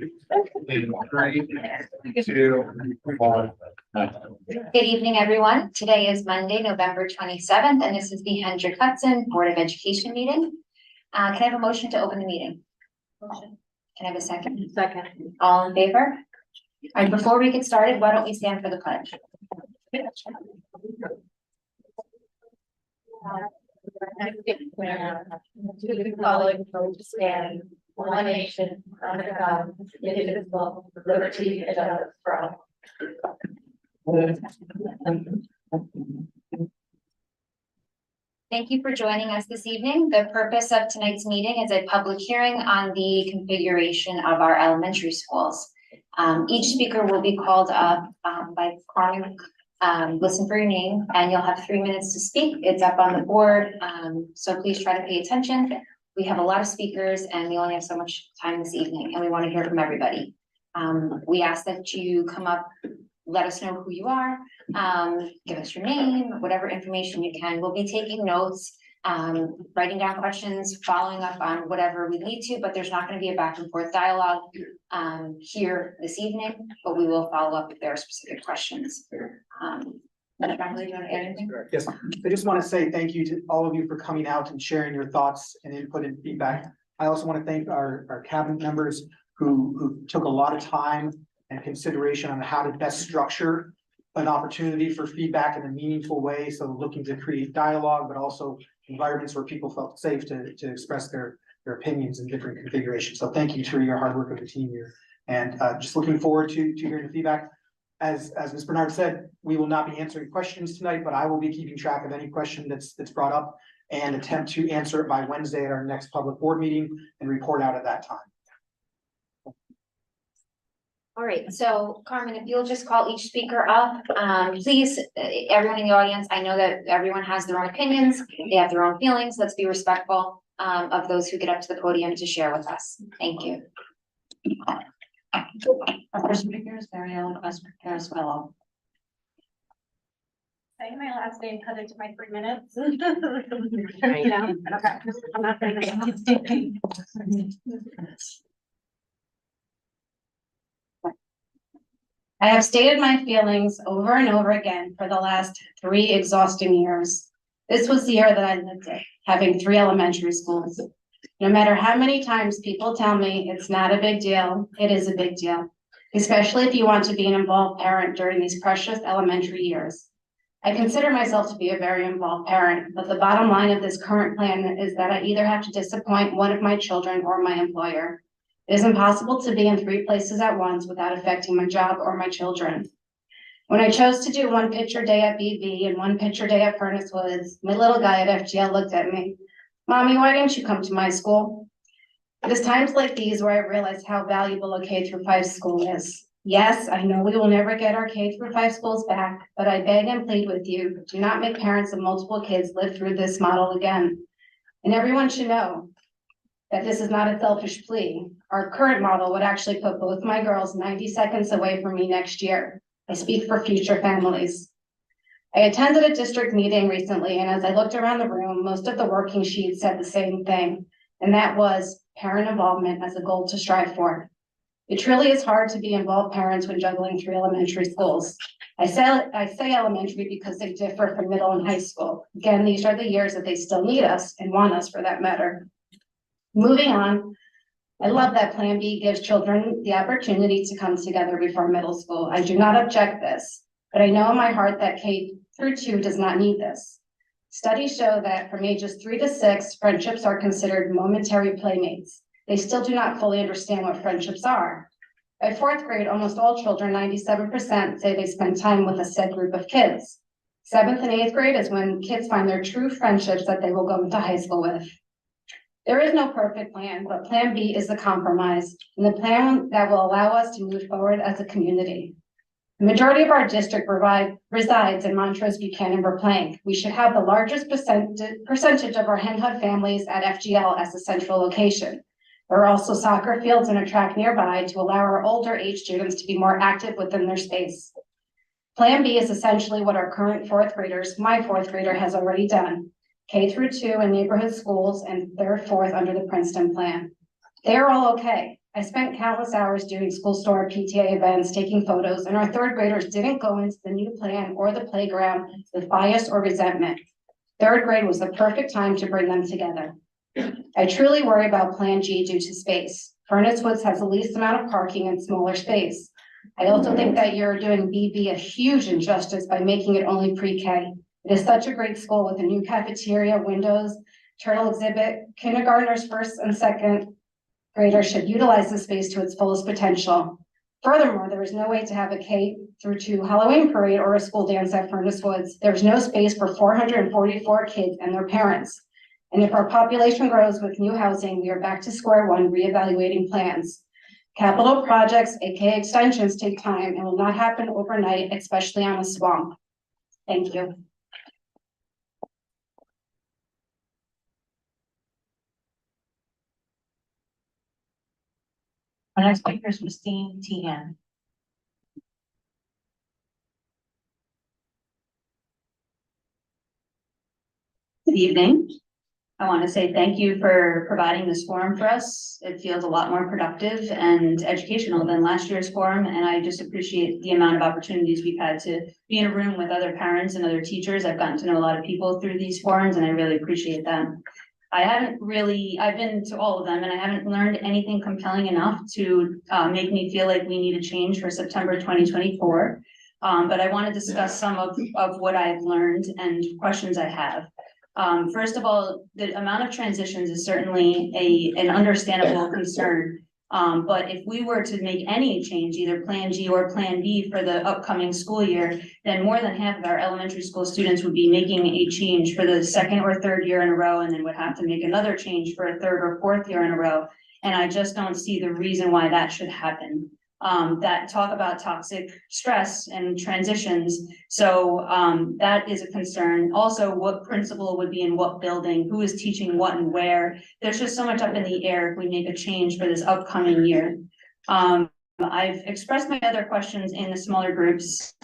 3, 2, 1. Good evening, everyone. Today is Monday, November 27th, and this is the Hendrick Hudson Board of Education meeting. Can I have a motion to open the meeting? Motion. Can I have a second? Second. All in favor? All right, before we get started, why don't we stand for the pledge? To the republic for which stands one nation under God, indivisible, with liberty and justice for all. Thank you for joining us this evening. The purpose of tonight's meeting is a public hearing on the configuration of our elementary schools. Each speaker will be called up by calling, listen for your name, and you'll have 3 minutes to speak. It's up on the board, so please try to pay attention. We have a lot of speakers and we only have so much time this evening, and we want to hear from everybody. We ask that you come up, let us know who you are, give us your name, whatever information you can. We'll be taking notes, writing down questions, following up on whatever we need to, but there's not going to be a back and forth dialogue here this evening, but we will follow up if there are specific questions. Franklin, you want to add anything? Yes, I just want to say thank you to all of you for coming out and sharing your thoughts and input and feedback. I also want to thank our cabinet members who took a lot of time and consideration on how to best structure an opportunity for feedback in a meaningful way. So looking to create dialogue, but also environments where people felt safe to express their opinions in different configurations. So thank you for your hard work of the team here. And just looking forward to hearing the feedback. As Ms. Bernard said, we will not be answering questions tonight, but I will be keeping track of any question that's brought up and attempt to answer it by Wednesday at our next public board meeting and report out at that time. All right, so Carmen, if you'll just call each speaker up, please, everyone in the audience, I know that everyone has their own opinions, they have their own feelings. Let's be respectful of those who get up to the podium to share with us. Thank you. Our first speaker is Marielle Caraswello. Say my last name, cut into my 3 minutes. Yeah. Okay. I'm not gonna. I have stated my feelings over and over again for the last 3 exhausting years. This was the year that I lived it, having 3 elementary schools. No matter how many times people tell me it's not a big deal, it is a big deal, especially if you want to be an involved parent during these precious elementary years. I consider myself to be a very involved parent, but the bottom line of this current plan is that I either have to disappoint one of my children or my employer. It is impossible to be in 3 places at once without affecting my job or my children. When I chose to do 1 picture day at BV and 1 picture day at Furnace Woods, my little guy at FGL looked at me. Mommy, why didn't you come to my school? It is times like these where I realize how valuable a K-5 school is. Yes, I know we will never get our K-5 schools back, but I beg and plead with you, do not make parents of multiple kids live through this model again. And everyone should know that this is not a selfish plea. Our current model would actually put both my girls 90 seconds away from me next year. I speak for future families. I attended a district meeting recently, and as I looked around the room, most of the working sheets said the same thing, and that was parent involvement as a goal to strive for. It truly is hard to be involved parents when juggling 3 elementary schools. I say elementary because they differ from middle and high school. Again, these are the years that they still need us and want us for that matter. Moving on, I love that Plan B gives children the opportunity to come together before middle school. I do not object this, but I know in my heart that K-2 does not need this. Studies show that from ages 3 to 6, friendships are considered momentary playmates. They still do not fully understand what friendships are. By 4th grade, almost all children, 97%, say they spend time with a set group of kids. 7th and 8th grade is when kids find their true friendships that they will go into high school with. There is no perfect plan, but Plan B is the compromise and the plan that will allow us to move forward as a community. The majority of our district resides in Montrose, Buchanan, Verplank. We should have the largest percentage of our hen hut families at FGL as a central location. There are also soccer fields and a track nearby to allow our older age students to be more active within their space. Plan B is essentially what our current 4th graders, my 4th grader, has already done. K-2 in neighborhood schools and 3rd, 4th under the Princeton plan. They are all okay. I spent countless hours doing school store PTA events, taking photos, and our third graders didn't go into the new plan or the playground with bias or resentment. Third grade was the perfect time to bring them together. I truly worry about Plan G due to space. Furnace Woods has the least amount of parking and smaller space. I also think that you're doing BB a huge injustice by making it only pre-K. It is such a great school with a new cafeteria, windows, turtle exhibit. Kindergartners, first and second graders should utilize the space to its fullest potential. Furthermore, there is no way to have a K-2 Halloween parade or a school dance at Furnace Woods. There's no space for 444 kids and their parents. And if our population grows with new housing, we are back to square one, reevaluating plans. Capital projects, aka extensions, take time and will not happen overnight, especially on a swamp. Thank you. Our next speaker is Christine Tehan. Good evening. I want to say thank you for providing this forum for us. It feels a lot more productive and educational than last year's forum, and I just appreciate the amount of opportunities we've had to be in a room with other parents and other teachers. I've gotten to know a lot of people through these forums, and I really appreciate that. I've been to all of them, and I haven't learned anything compelling enough to make me feel like we need a change for September 2024. But I want to discuss some of what I've learned and questions I have. First of all, the amount of transitions is certainly an understandable concern. But if we were to make any change, either Plan G or Plan B for the upcoming school year, then more than half of our elementary school students would be making a change for the second or third year in a row, and then would have to make another change for a third or fourth year in a row. And I just don't see the reason why that should happen. That talk about toxic stress and transitions. So that is a concern. Also, what principal would be in what building, who is teaching what and where. There's just so much up in the air if we make a change for this upcoming year. I've expressed my other questions in the smaller groups.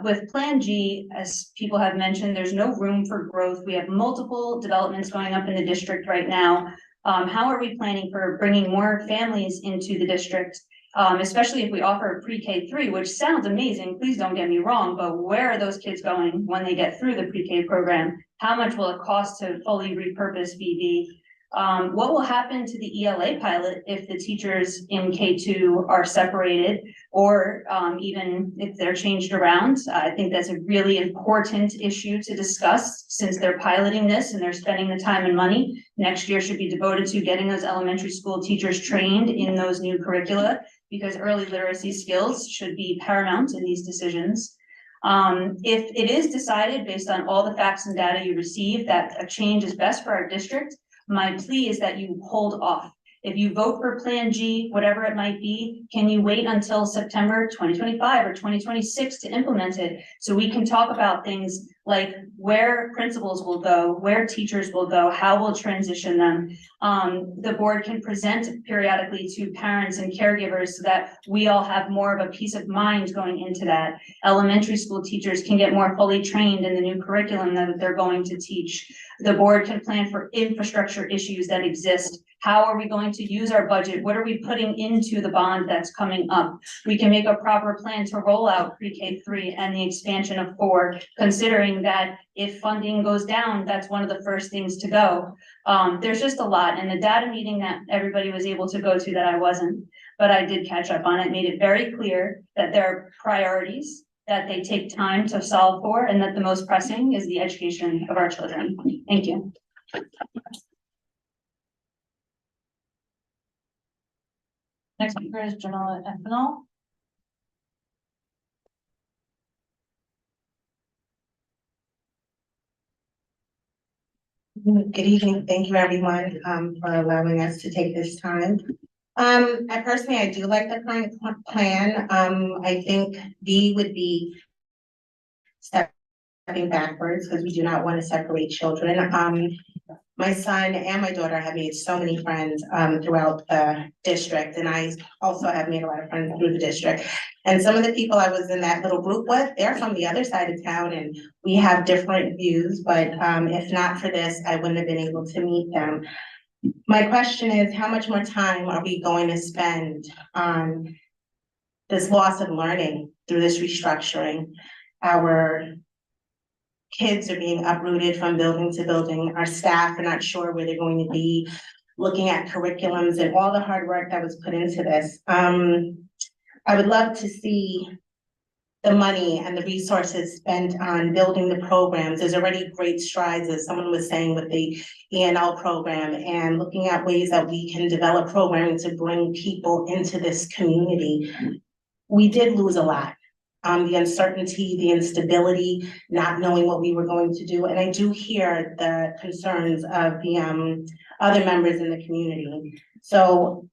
With Plan G, as people have mentioned, there's no room for growth. We have multiple developments going up in the district right now. How are we planning for bringing more families into the district? Especially if we offer pre-K3, which sounds amazing, please don't get me wrong, but where are those kids going when they get through the pre-K program? How much will it cost to fully repurpose BB? What will happen to the ELA pilot if the teachers in K2 are separated, or even if they're changed around? I think that's a really important issue to discuss, since they're piloting this and they're spending the time and money. Next year should be devoted to getting those elementary school teachers trained in those new curricula, because early literacy skills should be paramount in these decisions. If it is decided based on all the facts and data you receive that a change is best for our district, my plea is that you hold off. If you vote for Plan G, whatever it might be, can you wait until September 2025 or 2026 to implement it, so we can talk about things like where principals will go, where teachers will go, how we'll transition them. The board can present periodically to parents and caregivers so that we all have more of a peace of mind going into that. Elementary school teachers can get more fully trained in the new curriculum that they're going to teach. The board can plan for infrastructure issues that exist. How are we going to use our budget? What are we putting into the bond that's coming up? We can make a proper plan to roll out pre-K3 and the expansion of 4, considering that if funding goes down, that's one of the first things to go. There's just a lot, and the data meeting that everybody was able to go to that I wasn't, but I did catch up on it, made it very clear that there are priorities that they take time to solve for, and that the most pressing is the education of our children. Thank you. Next speaker is Janelle Ethanol. Good evening. Thank you, everyone, for allowing us to take this time. I do like the current plan. I think B would be stepping backwards, because we do not want to separate children. My son and my daughter have made so many friends throughout the district, and I also have made a lot of friends through the district. And some of the people I was in that little group with, they're from the other side of town, and we have different views, but if not for this, I wouldn't have been able to meet them. My question is, how much more time are we going to spend on this loss of learning through this restructuring? Our kids are being uprooted from building to building. Our staff are not sure where they're going to be, looking at curriculums and all the hard work that was put into this. I would love to see the money and the resources spent on building the programs. There's already great strides, as someone was saying, with the ENL program and looking at ways that we can develop programming to bring people into this community. We did lose a lot. The uncertainty, the instability, not knowing what we were going to do. And I do hear the concerns of the other members in the community. So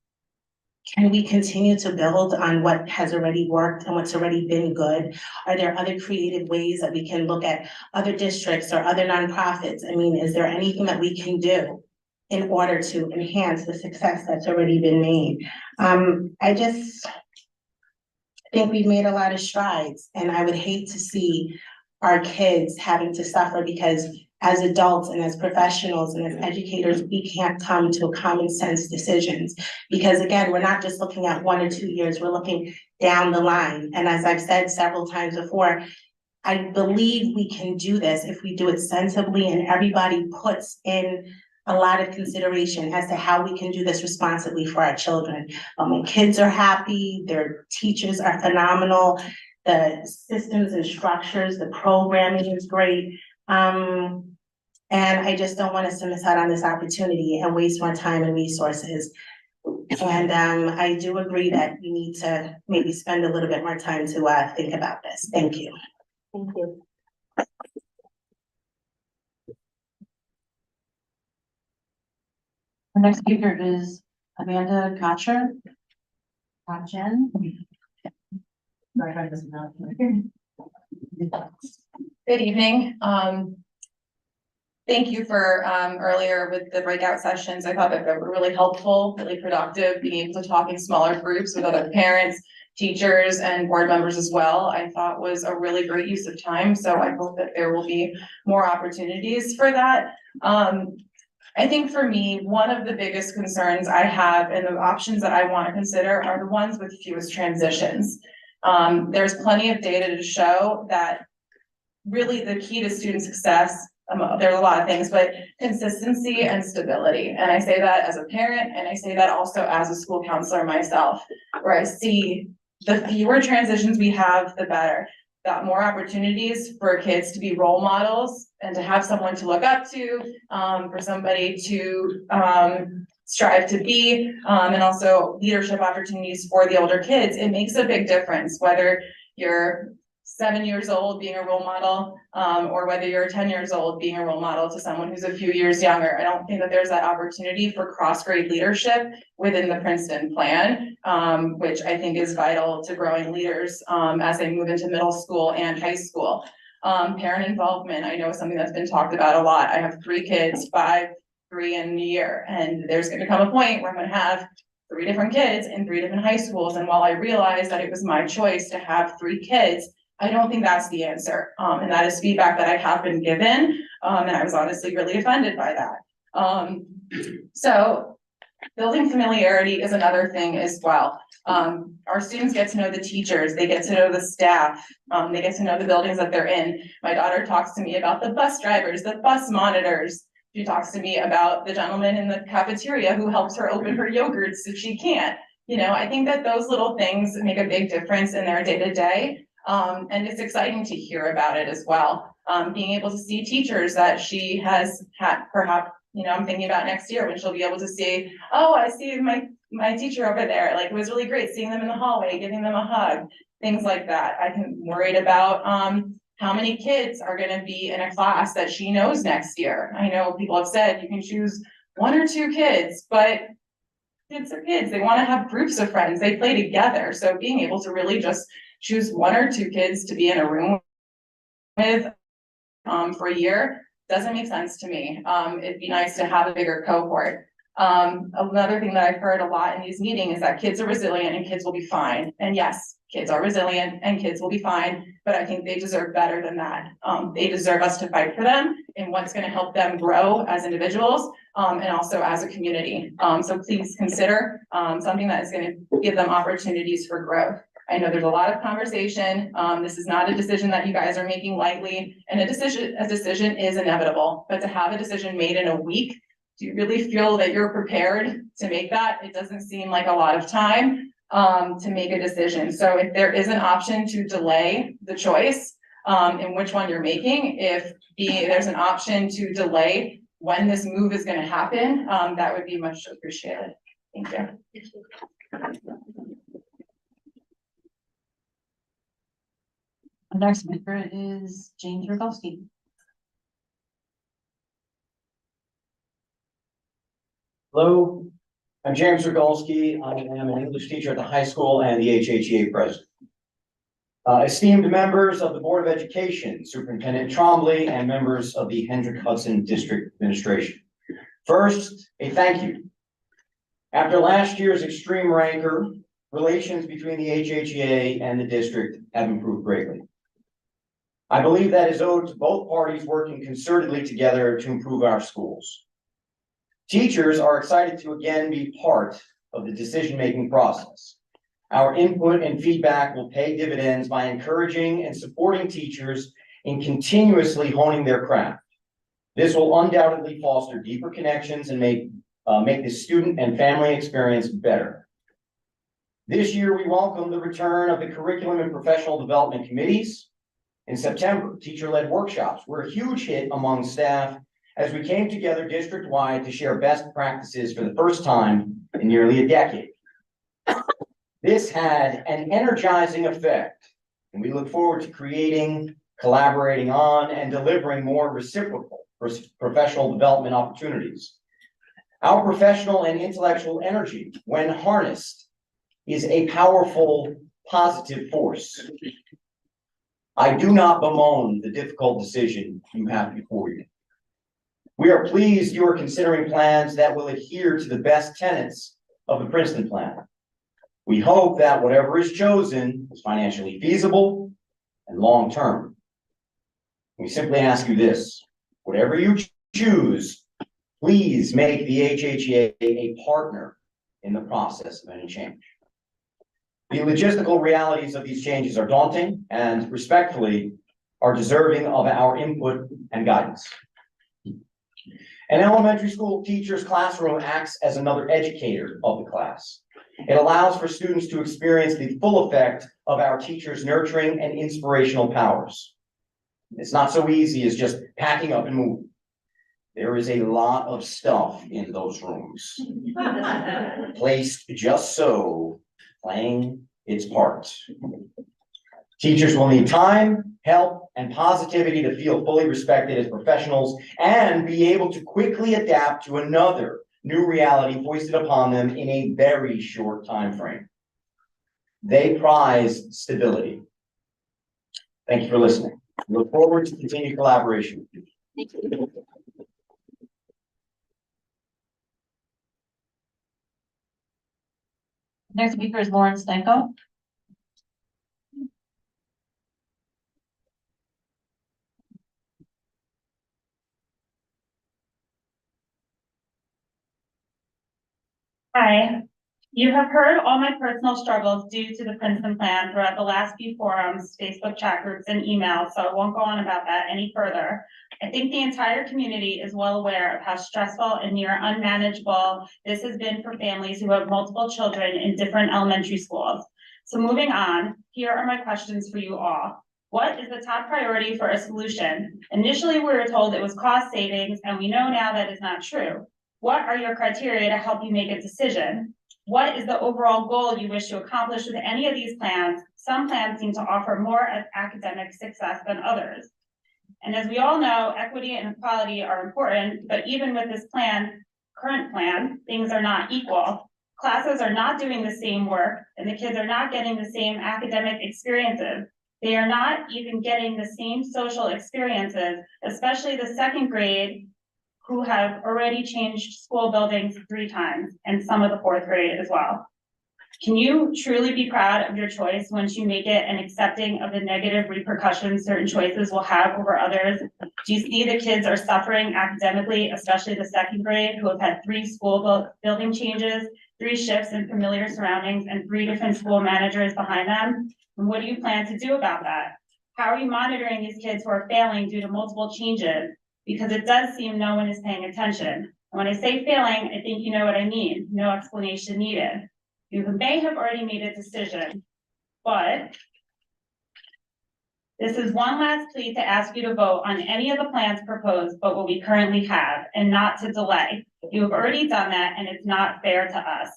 can we continue to build on what has already worked and what's already been good? Are there other creative ways that we can look at other districts or other nonprofits? I mean, is there anything that we can do in order to enhance the success that's already been made? I just think we've made a lot of strides, and I would hate to see our kids having to suffer because as adults and as professionals and as educators, we can't come to common sense decisions. Because again, we're not just looking at 1 or 2 years, we're looking down the line. And as I've said several times before, I believe we can do this if we do it sensibly and everybody puts in a lot of consideration as to how we can do this responsibly for our children. My kids are happy, their teachers are phenomenal, the systems and structures, the programming is great. And I just don't want us to miss out on this opportunity and waste more time and resources. And I do agree that we need to maybe spend a little bit more time to think about this. Thank you. Thank you. Our next speaker is Amanda Gotcher. Good evening. Thank you for earlier with the breakout sessions. I thought that they were really helpful, really productive, being able to talk in smaller groups with other parents, teachers, and board members as well. I thought was a really great use of time. So I hope that there will be more opportunities for that. I think for me, one of the biggest concerns I have and the options that I want to consider are the ones with fewest transitions. There's plenty of data to show that really the key to student success, there's a lot of things, but consistency and stability. And I say that as a parent, and I say that also as a school counselor myself, where I see the fewer transitions we have, the better. Got more opportunities for kids to be role models and to have someone to look up to, for somebody to strive to be, and also leadership opportunities for the older kids. It makes a big difference whether you're 7 years old being a role model, or whether you're 10 years old being a role model to someone who's a few years younger. I don't think that there's that opportunity for cross-grade leadership within the Princeton plan, which I think is vital to growing leaders as they move into middle school and high school. Parent involvement, I know, is something that's been talked about a lot. I have 3 kids, 5, 3 in a year, and there's going to come a point where I'm going to have 3 different kids in 3 different high schools. And while I realized that it was my choice to have 3 kids, I don't think that's the answer. And that is feedback that I have been given. And I was honestly really offended by that. So building familiarity is another thing as well. Our students get to know the teachers, they get to know the staff, they get to know the buildings that they're in. My daughter talks to me about the bus drivers, the bus monitors. She talks to me about the gentleman in the cafeteria who helps her open her yogurts if she can't. You know, I think that those little things make a big difference in their day-to-day. And it's exciting to hear about it as well. Being able to see teachers that she has had, perhaps, you know, I'm thinking about next year when she'll be able to see, oh, I see my teacher over there. Like, it was really great seeing them in the hallway, giving them a hug, things like that. I'm worried about how many kids are going to be in a class that she knows next year. I know people have said you can choose 1 or 2 kids, but kids are kids. They want to have groups of friends. They play together. So being able to really just choose 1 or 2 kids to be in a room with for a year doesn't make sense to me. It'd be nice to have a bigger cohort. Another thing that I've heard a lot in these meetings is that kids are resilient and kids will be fine. And yes, kids are resilient and kids will be fine, but I think they deserve better than that. They deserve us to fight for them and what's gonna help them grow as individuals, and also as a community. So please consider, something that is gonna give them opportunities for growth. I know there's a lot of conversation. This is not a decision that you guys are making lightly, and a decision is inevitable, but to have a decision made in a week, do you really feel that you're prepared to make that? It doesn't seem like a lot of time to make a decision. So if there is an option to delay the choice in which one you're making, if there's an option to delay when this move is gonna happen, that would be much appreciated. Thank you. Our next speaker is James Rogowski. Hello, I'm James Rogowski. I am an English teacher at the high school and the HHCA president. Esteemed members of the Board of Education, Superintendent Trombley, and members of the Hendrick Hudson District Administration. First, a thank you. After last year's extreme rancor, relations between the HHCA and the district have improved greatly. I believe that is owed to both parties working concertedly together to improve our schools. Teachers are excited to again be part of the decision-making process. Our input and feedback will pay dividends by encouraging and supporting teachers in continuously honing their craft. This will undoubtedly foster deeper connections and make the student and family experience better. This year, we welcome the return of the curriculum and professional development committees. In September, teacher-led workshops were a huge hit among staff as we came together district-wide to share best practices for the first time in nearly a decade. This had an energizing effect, and we look forward to creating, collaborating on, and delivering more reciprocal professional development opportunities. Our professional and intellectual energy, when harnessed, is a powerful, positive force. I do not bemoan the difficult decision you have before you. We are pleased you are considering plans that will adhere to the best tenets of the Princeton Plan. We hope that whatever is chosen is financially feasible and long-term. We simply ask you this: whatever you choose, please make the HHCA a partner in the process of any change. The logistical realities of these changes are daunting and respectfully are deserving of our input and guidance. An elementary school teacher's classroom acts as another educator of the class. It allows for students to experience the full effect of our teachers' nurturing and inspirational powers. It's not so easy as just packing up and moving. There is a lot of stuff in those rooms, placed just so, playing its part. Teachers will need time, help, and positivity to feel fully respected as professionals and be able to quickly adapt to another new reality foisted upon them in a very short time frame. They prize stability. Thank you for listening. We look forward to continued collaboration. Thank you. Next speaker is Lauren Stanko. Hi, you have heard all my personal struggles due to the Princeton Plan throughout the last few forums, Facebook chat groups, and emails, so I won't go on about that any further. I think the entire community is well aware of how stressful and near unmanageable this has been for families who have multiple children in different elementary schools. So moving on, here are my questions for you all. What is the top priority for a solution? Initially, we were told it was cost savings, and we know now that is not true. What are your criteria to help you make a decision? What is the overall goal you wish to accomplish with any of these plans? Some plans seem to offer more academic success than others. And as we all know, equity and equality are important, but even with this current plan, things are not equal. Classes are not doing the same work, and the kids are not getting the same academic experiences. They are not even getting the same social experiences, especially the second grade who have already changed school buildings 3 times and some of the 4th grade as well. Can you truly be proud of your choice once you make it and accepting of the negative repercussions certain choices will have over others? Do you see the kids are suffering academically, especially the 2nd grade, who have had 3 school building changes, 3 shifts in familiar surroundings, and 3 different school managers behind them? And what do you plan to do about that? How are you monitoring these kids who are failing due to multiple changes? Because it does seem no one is paying attention. And when I say failing, I think you know what I mean. No explanation needed. You may have already made a decision, but this is one last plea to ask you to vote on any of the plans proposed, but what we currently have, and not to delay. You have already done that, and it's not fair to us.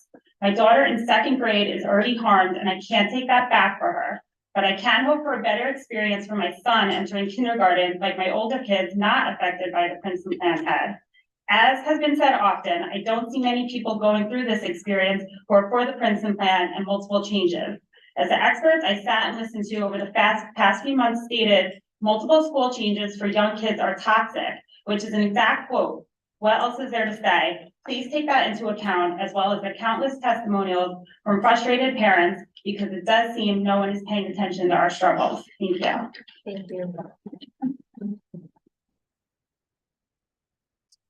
My daughter in 2nd grade is already harmed, and I can't take that back for her. But I can hope for a better experience for my son entering kindergarten, like my older kids not affected by the Princeton plan had. As has been said often, I don't see many people going through this experience who are for the Princeton plan and multiple changes. As the experts I sat and listened to over the past few months stated, multiple school changes for young kids are toxic, which is an exact quote. What else is there to say? Please take that into account, as well as the countless testimonials from frustrated parents, because it does seem no one is paying attention to our struggles. Thank you. Thank you.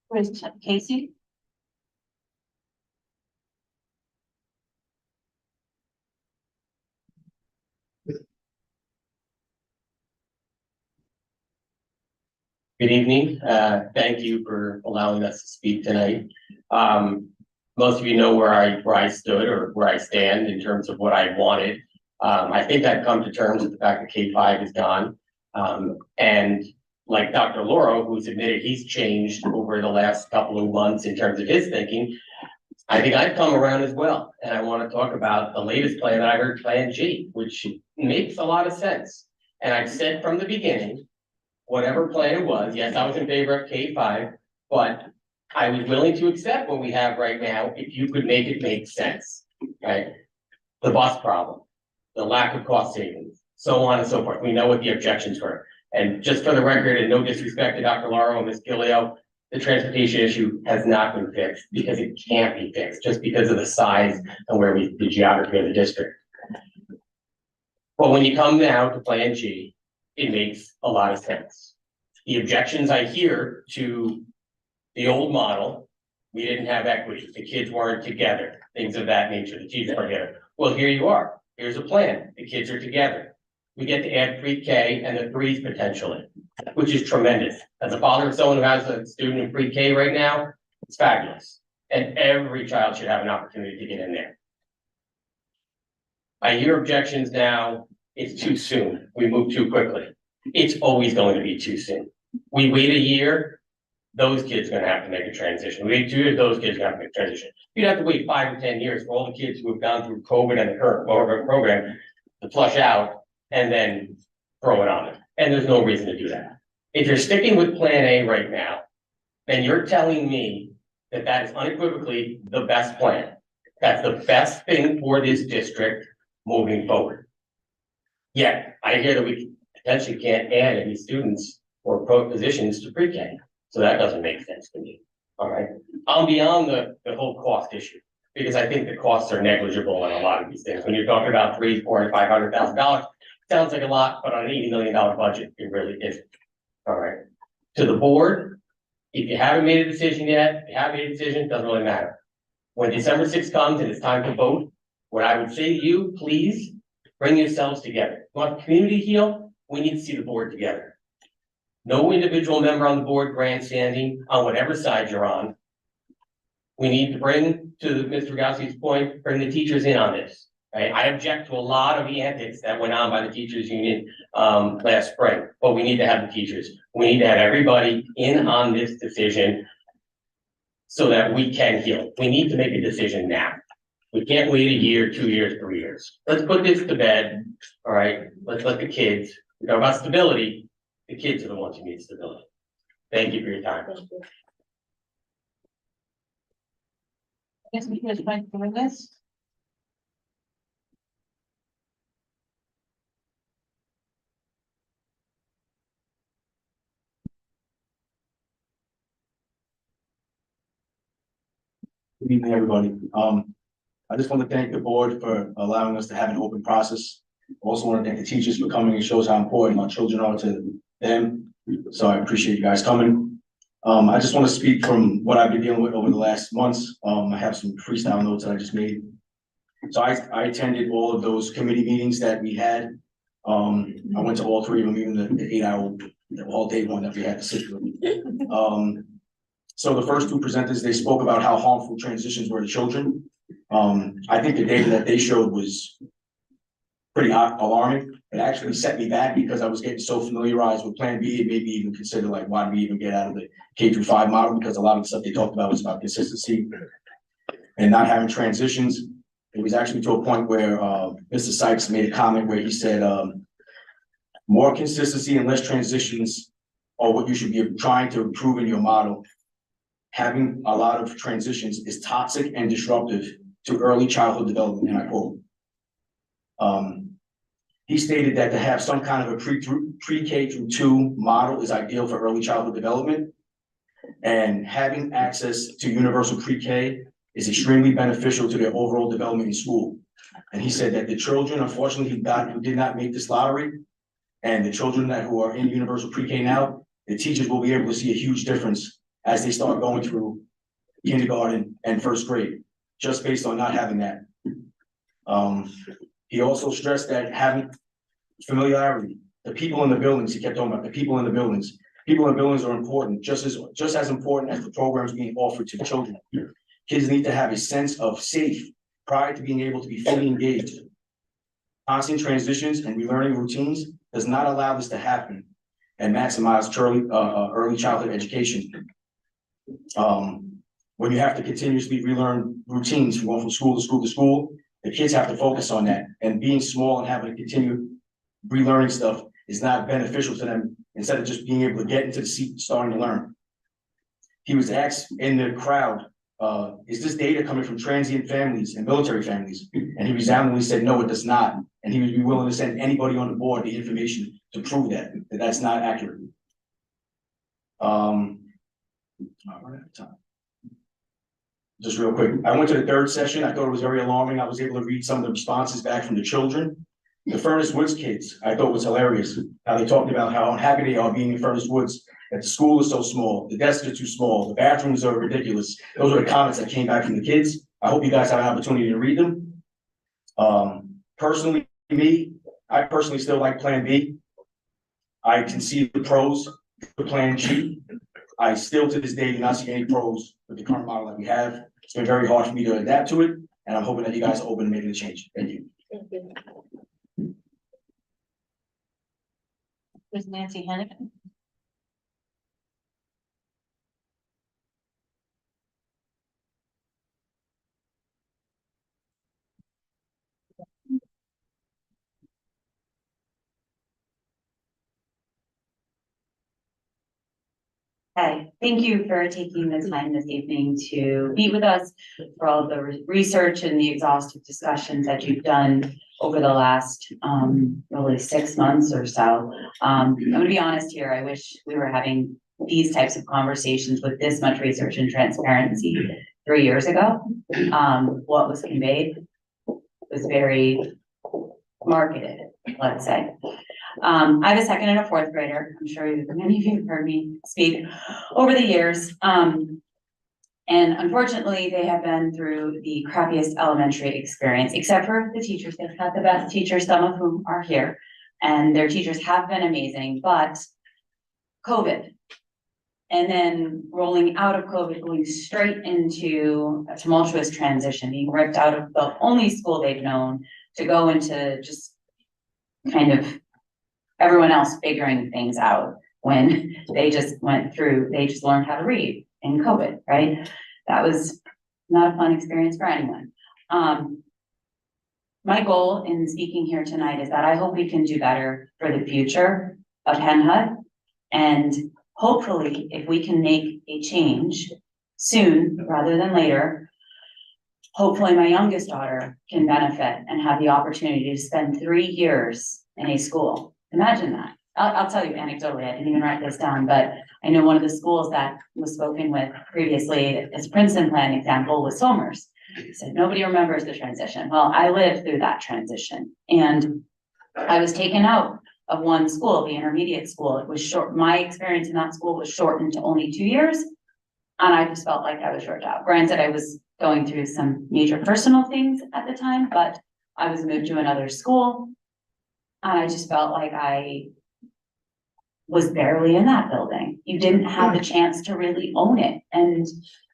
Where's Casey? Good evening. Thank you for allowing us to speak tonight. Most of you know where I stood or where I stand in terms of what I wanted. I think I've come to terms with the fact that K-5 is gone. And like Dr. Lauro, who's admitted he's changed over the last couple of months in terms of his thinking, I think I've come around as well. And I want to talk about the latest plan that I heard, Plan G, which makes a lot of sense. And I've said from the beginning, whatever plan it was, yes, I was in favor of K-5, but I was willing to accept what we have right now if you could make it make sense, right? The bus problem, the lack of cost savings, so on and so forth. We know what the objections were. And just for the record, and no disrespect to Dr. Lauro and Ms. Gilio, the transportation issue has not been fixed because it can't be fixed just because of the size and the geography of the district. But when you come now to Plan G, it makes a lot of sense. The objections I hear to the old model, we didn't have equity, the kids weren't together, things of that nature, the teachers weren't together. Well, here you are, here's a plan, the kids are together. We get to add pre-K and the 3s potentially, which is tremendous. As a father of someone who has a student in pre-K right now, it's fabulous. And every child should have an opportunity to get in there. I hear objections now, it's too soon, we move too quickly. It's always going to be too soon. We wait a year, those kids are gonna have to make a transition. We wait 2 years, those kids are gonna have to make a transition. You'd have to wait 5 or 10 years for all the kids who have gone through COVID and the current program to flush out and then throw it on them. And there's no reason to do that. If you're sticking with Plan A right now, then you're telling me that that is unequivocally the best plan. That's the best thing for this district moving forward. Yet, I hear that we potentially can't add any students or positions to pre-K. So that doesn't make sense to me, all right? I'm beyond the whole cost issue, because I think the costs are negligible on a lot of these things. When you're talking about $300,000, $400,000, $500,000, sounds like a lot, but on an $80 million budget, it really isn't, all right? To the board, if you haven't made a decision yet, if you haven't made a decision, it doesn't really matter. When December 6th comes and it's time to vote, what I would say to you, please bring yourselves together. You want the community to heal? We need to see the board together. No individual member on the board grandstanding on whatever side you're on. We need to bring, to Mr. Rogowski's point, bring the teachers in on this. Right? I object to a lot of the antics that went on by the teachers union last spring, but we need to have the teachers. We need to have everybody in on this decision so that we can heal. We need to make a decision now. We can't wait a year, 2 years, 3 years. Let's put this to bed. All right, let's let the kids, we talk about stability. The kids are the ones who need stability. Thank you for your time. Thank you. Guess we can try doing this. Good evening, everybody. I just want to thank the board for allowing us to have an open process. Also want to thank the teachers for coming. It shows how important our children are to them. So I appreciate you guys coming. I just want to speak from what I've been dealing with over the last months. I have some freestyle notes that I just made. So I attended all of those committee meetings that we had. I went to all three of them, even the 8-hour, all day one that we had to sit through. So the first two presenters, they spoke about how harmful transitions were to children. I think the data that they showed was pretty alarming. It actually set me back because I was getting so familiarized with Plan B. It made me even consider like, why do we even get out of the K-5 model? Because a lot of the stuff they talked about was about consistency and not having transitions. It was actually to a point where Mr. Sykes made a comment where he said, more consistency and less transitions are what you should be trying to improve in your model. Having a lot of transitions is toxic and disruptive to early childhood development, and I quote. He stated that to have some kind of a pre-K through 2 model is ideal for early childhood development, and having access to universal pre-K is extremely beneficial to their overall development in school. And he said that the children, unfortunately, who did not make this lottery, and the children who are in universal pre-K now, the teachers will be able to see a huge difference as they start going through kindergarten and first grade, just based on not having that. He also stressed that having familiarity, the people in the buildings, he kept talking about the people in the buildings. People in the buildings are important, just as important as the programs being offered to the children. Kids need to have a sense of safe prior to being able to be fully engaged. Constant transitions and relearning routines does not allow this to happen and maximize early childhood education. When you have to continuously relearn routines from going from school to school to school, the kids have to focus on that. And being small and having to continue relearning stuff is not beneficial to them instead of just being able to get into the seat and starting to learn. He was asked in the crowd, is this data coming from transient families and military families? And he resoundingly said, no, it does not. And he would be willing to send anybody on the board the information to prove that that's not accurate. Just real quick, I went to the 3rd session. I thought it was very alarming. I was able to read some of the responses back from the children. The Furnace Woods kids, I thought was hilarious. How they talked about how unhappy they are being in Furnace Woods, that the school is so small, the desks are too small, the bathrooms are ridiculous. Those are the comments that came back from the kids. I hope you guys have an opportunity to read them. Personally, I personally still like Plan B. I can see the pros for Plan G. I still to this day do not see any pros with the current model that we have. It's been very hard for me to adapt to it, and I'm hoping that you guys are open to making a change. Thank you. Thank you. Ms. Nancy Hennigan. Hi, thank you for taking the time this evening to meet with us, for all of the research and the exhaustive discussions that you've done over the last really 6 months or so. I'm gonna be honest here, I wish we were having these types of conversations with this much research and transparency 3 years ago. What was conveyed was very marketed, let's say. I have a 2nd and a 4th grader. I'm sure many of you have heard me speak over the years. And unfortunately, they have been through the crappiest elementary experience, except for the teachers. They've had the best teachers, some of whom are here, and their teachers have been amazing, but COVID. And then rolling out of COVID, going straight into a tumultuous transition, being ripped out of the only school they've known to go into just kind of everyone else figuring things out when they just learned how to read in COVID, right? That was not a fun experience for anyone. My goal in speaking here tonight is that I hope we can do better for the future of Hen Hut. And hopefully, if we can make a change soon rather than later, hopefully my youngest daughter can benefit and have the opportunity to spend 3 years in a school. Imagine that, I'll tell you anecdotally, I didn't even write this down, but I know one of the schools that was spoken with previously, as Princeton plan example, was Somers. He said, nobody remembers the transition. Well, I lived through that transition, and I was taken out of one school, the intermediate school. It was short, my experience in that school was shortened to only 2 years. And I just felt like I was short out. Granted, I was going through some major personal things at the time, but I was moved to another school. And I just felt like I was barely in that building. You didn't have the chance to really own it and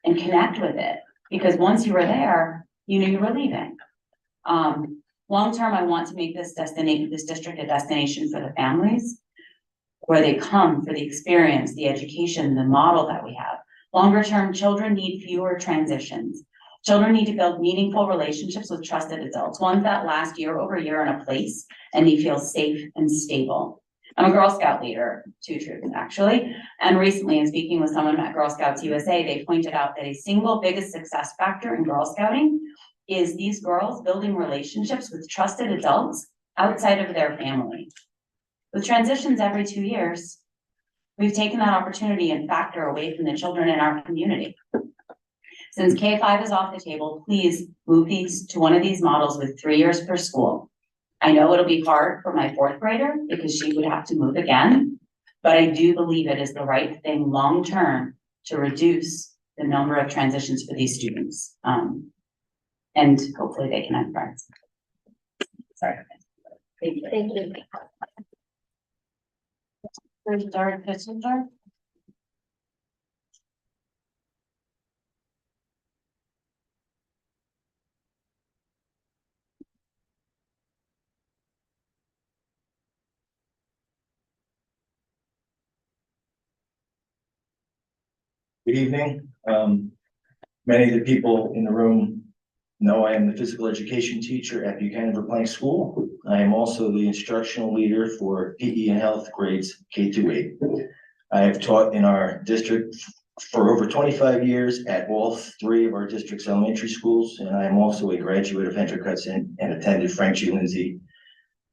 connect with it. Because once you were there, you knew you were leaving. Long term, I want to make this district a destination for the families, where they come for the experience, the education, the model that we have. Longer term, children need fewer transitions. Children need to build meaningful relationships with trusted adults, ones that last year over year in a place and they feel safe and stable. I'm a Girl Scout leader, two truths actually. And recently in speaking with someone at Girl Scouts USA, they pointed out that a single biggest success factor in Girl Scouting is these girls building relationships with trusted adults outside of their family. With transitions every 2 years, we've taken that opportunity and factor away from the children in our community. Since K-5 is off the table, please move these to one of these models with 3 years per school. I know it'll be hard for my 4th grader because she would have to move again, but I do believe it is the right thing long-term to reduce the number of transitions for these students. And hopefully they can have friends. Sorry. Thank you. Thank you. There's Darren Kissinger. Good evening. Many of the people in the room know I am the physical education teacher at Buchanan Verplank School. I am also the instructional leader for PE and health grades K-8. I have taught in our district for over 25 years at all 3 of our district's elementary schools, and I am also a graduate of Hendrick Hudson and attended Frank G. Lindsay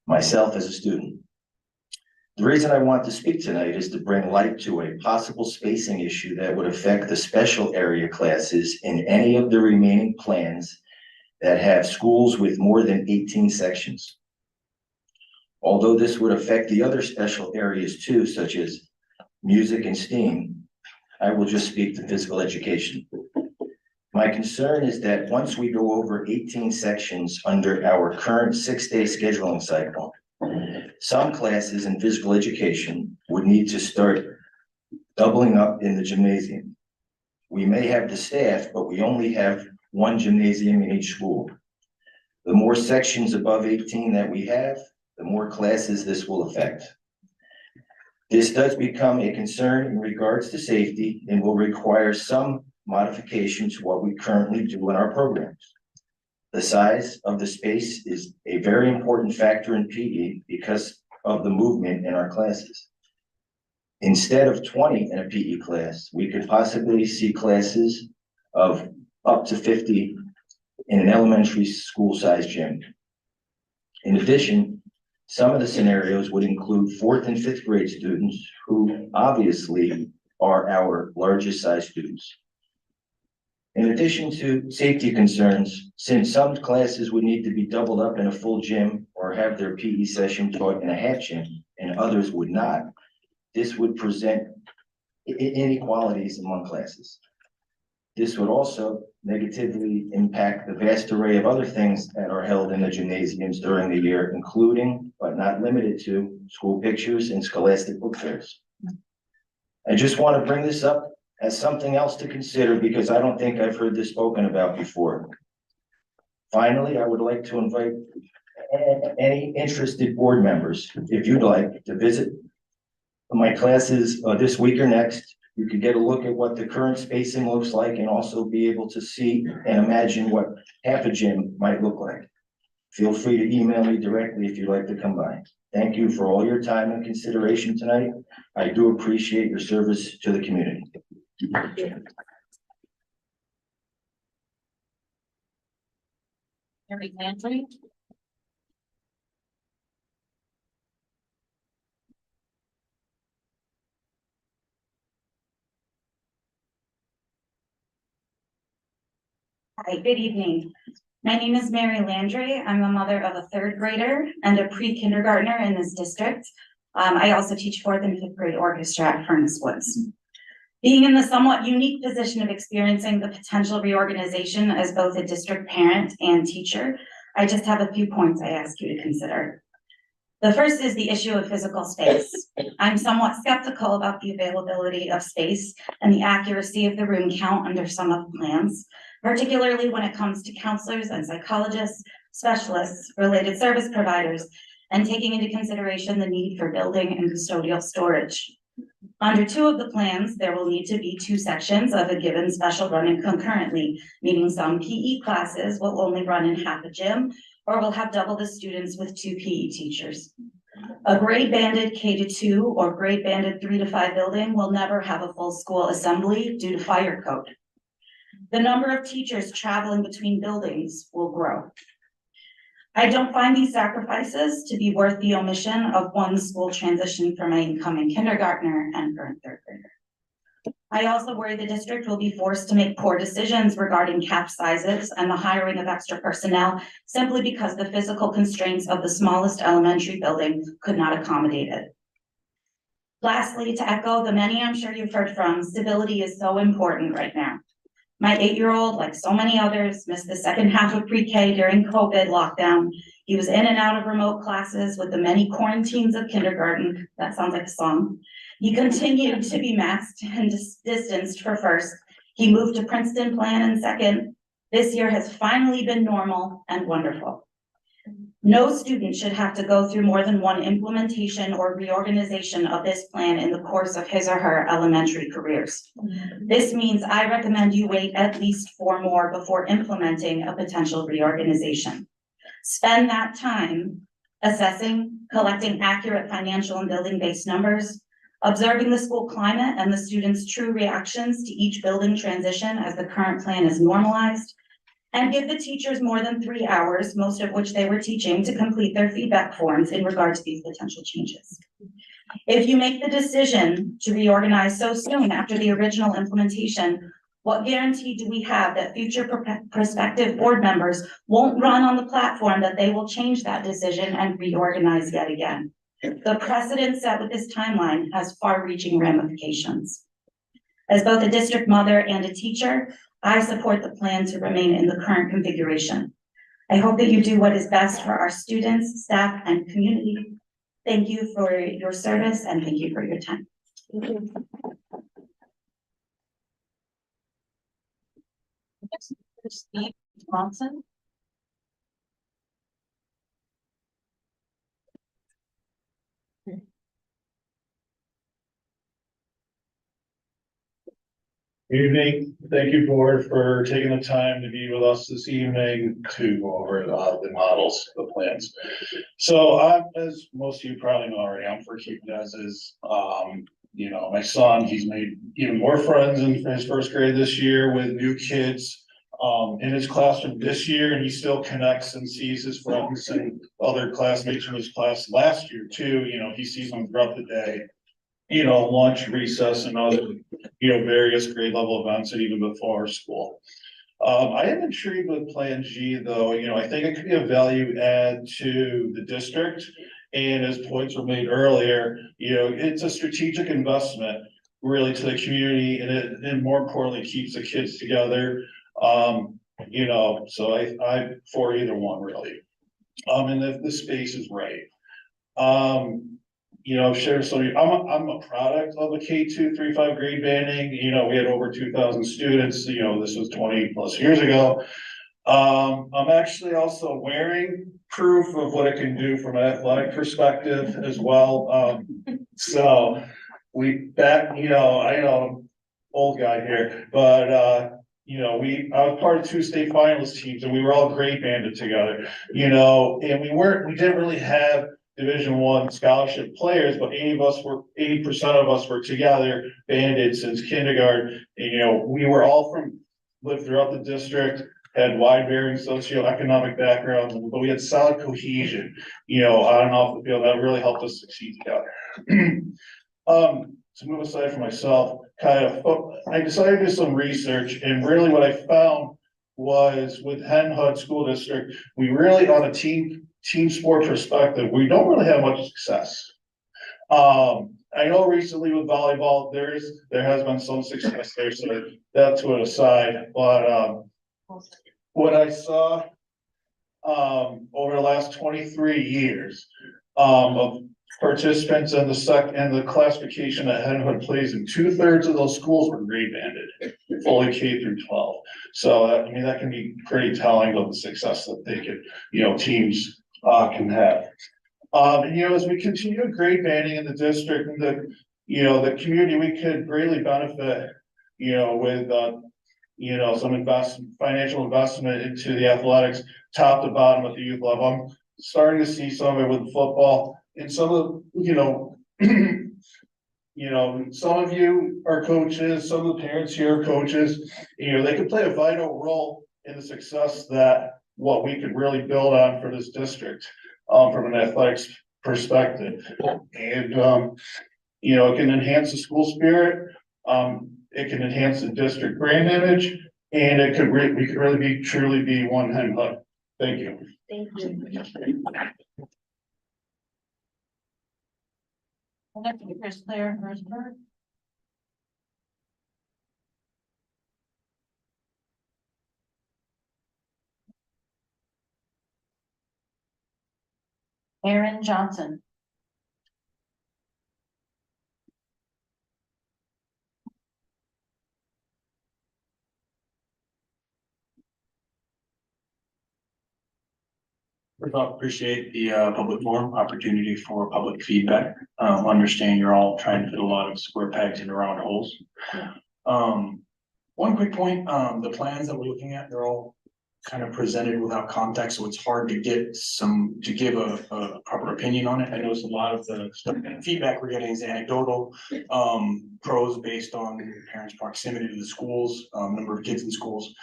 myself as a student. The reason I want to speak tonight is to bring light to a possible spacing issue that would affect the special area classes in any of the remaining plans that have schools with more than 18 sections. Although this would affect the other special areas too, such as music and STEAM, I will just speak to physical education. My concern is that once we go over 18 sections under our current 6-day scheduling cycle, some classes in physical education would need to start doubling up in the gymnasium. We may have the staff, but we only have 1 gymnasium in each school. The more sections above 18 that we have, the more classes this will affect. This does become a concern in regards to safety and will require some modification to what we currently do in our programs. The size of the space is a very important factor in PE because of the movement in our classes. Instead of 20 in a PE class, we could possibly see classes of up to 50 in an elementary school size gym. In addition, some of the scenarios would include 4th and 5th grade students who obviously are our largest size students. In addition to safety concerns, since some classes would need to be doubled up in a full gym or have their PE session taught in a half gym and others would not, this would present inequalities among classes. This would also negatively impact the vast array of other things that are held in the gymnasiums during the year, including, but not limited to, school pictures and scholastic book fairs. I just want to bring this up as something else to consider because I don't think I've heard this spoken about before. Finally, I would like to invite any interested board members, if you'd like, to visit my classes this week or next. You could get a look at what the current spacing looks like and also be able to see and imagine what half a gym might look like. Feel free to email me directly if you'd like to come by. Thank you for all your time and consideration tonight. I do appreciate your service to the community. Mary Landry. Hi, good evening. My name is Mary Landry. I'm the mother of a third grader and a pre-kindergartner in this district. I also teach fourth and fifth grade orchestra at Furnace Woods. Being in the somewhat unique position of experiencing the potential reorganization as both a district parent and teacher, I just have a few points I ask you to consider. The first is the issue of physical space. I'm somewhat skeptical about the availability of space and the accuracy of the room count under some of the plans, particularly when it comes to counselors and psychologists, specialists, related service providers, and taking into consideration the need for building and custodial storage. Under two of the plans, there will need to be two sections of a given special running concurrently, meaning some PE classes will only run in half a gym or will have double the students with two PE teachers. A grade banded K-2 or grade banded 3 to 5 building will never have a full school assembly due to fire code. The number of teachers traveling between buildings will grow. I don't find these sacrifices to be worth the omission of one school transition for my incoming kindergartner and current third grader. I also worry the district will be forced to make poor decisions regarding cap sizes and the hiring of extra personnel simply because the physical constraints of the smallest elementary building could not accommodate it. Lastly, to echo the many I'm sure you've heard from, stability is so important right now. My 8-year-old, like so many others, missed the second half of pre-K during COVID lockdown. He was in and out of remote classes with the many quarantines of kindergarten. That sounds like a song. He continued to be masked and distanced for first. He moved to Princeton plan in second. This year has finally been normal and wonderful. No student should have to go through more than one implementation or reorganization of this plan in the course of his or her elementary careers. This means I recommend you wait at least 4 more before implementing a potential reorganization. Spend that time assessing, collecting accurate financial and building-based numbers, observing the school climate and the students' true reactions to each building transition as the current plan is normalized, and give the teachers more than 3 hours, most of which they were teaching, to complete their feedback forms in regard to these potential changes. If you make the decision to reorganize so soon after the original implementation, what guarantee do we have that future prospective board members won't run on the platform that they will change that decision and reorganize yet again? The precedent set with this timeline has far-reaching ramifications. As both a district mother and a teacher, I support the plan to remain in the current configuration. I hope that you do what is best for our students, staff, and community. Thank you for your service and thank you for your time. Steve Johnson. Evening. Thank you, board, for taking the time to be with us this evening to go over the models, the plans. So as most of you probably know already, I'm for keeping as is. You know, my son, he's made even more friends in his first grade this year with new kids in his classroom this year, and he still connects and sees his friends and other classmates from his class last year too. You know, he sees them throughout the day. You know, lunch, recess, and other, you know, various grade level events and even before school. I am intrigued with Plan G though. You know, I think it could be a value add to the district. And as points were made earlier, you know, it's a strategic investment really to the community, and more importantly, keeps the kids together. You know, so I for either one really. And if the space is right. You know, share some, I'm a product of a K-2, 3-5 grade banding. You know, we had over 2,000 students, you know, this was 20 plus years ago. I'm actually also wearing proof of what it can do from an athletic perspective as well. So you know, I know I'm old guy here, but you know, I was part of 2 state finalist teams and we were all grade banded together, you know, and we didn't really have Division I scholarship players, but 80% of us were together, banded since kindergarten. And, you know, we were all lived throughout the district, had wide varying socioeconomic backgrounds, but we had solid cohesion, you know, on and off the field. That really helped us succeed together. To move aside from myself, I decided to do some research, and really what I found was with Hen Hud School District, we really on a team sport perspective, we don't really have much success. I know recently with volleyball, there has been some success there, so that to an aside, but, what I saw, over the last 23 years, of participants in the classification that Hen Hud plays in, 2/3 of those schools were grade banded, fully K through 12. So, I mean, that can be pretty telling of the success that they could, teams, can have. And as we continue grade banding in the district and the community, we could greatly benefit, with, some financial investment into the athletics, top to bottom at the youth level. I'm starting to see some of it with football and some of, some of you are coaches, some of the parents here are coaches, they could play a vital role in the success that what we could really build on for this district, from an athletics perspective. And, it can enhance the school spirit, it can enhance the district brand image, and we could really truly be one Hen Hud. Thank you. Thank you. Next speaker is Claire Hersberg. Aaron Johnson. First off, appreciate the public forum opportunity for public feedback. Understand you're all trying to fit a lot of square pegs into round holes. One quick point, the plans that we're looking at, they're all kind of presented without context, so it's hard to give a proper opinion on it. I noticed a lot of the feedback we're getting is anecdotal, pros based on parents' proximity to the schools, number of kids in schools.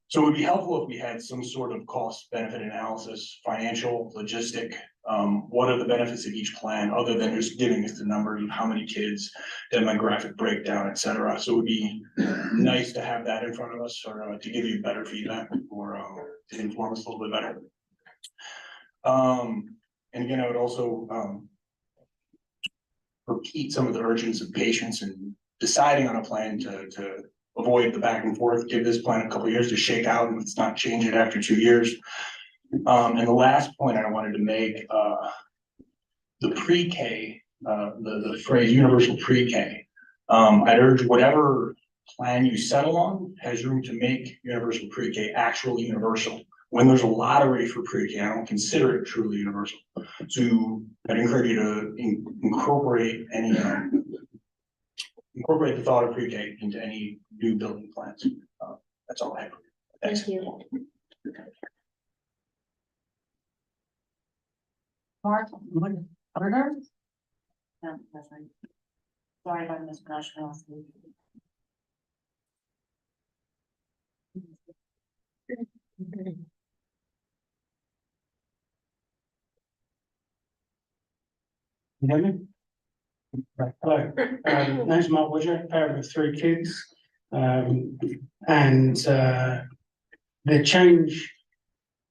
So it would be helpful if we had some sort of cost benefit analysis, financial, logistic, what are the benefits of each plan, other than just giving us the numbers of how many kids, demographic breakdown, et cetera. So it would be nice to have that in front of us, or to give you better feedback, or to inform us a little bit better. And again, I would also repeat some of the urgency of patience and deciding on a plan to avoid the back and forth, give this plan a couple of years to shake out, and let's not change it after 2 years. And the last point I wanted to make, the pre-K, the phrase universal pre-K. I'd urge whatever plan you settle on has room to make universal pre-K actually universal. When there's a lottery for pre-K, I don't consider it truly universal. So I'd encourage you to incorporate the thought of pre-K into any new building plans. That's all I have. Thanks. Thank you. Mark Burner. No, that's right. Sorry if I mispronounced your last name. You hear me? Right. Hello, name's Mark Woodger, parent of 3 kids. And the change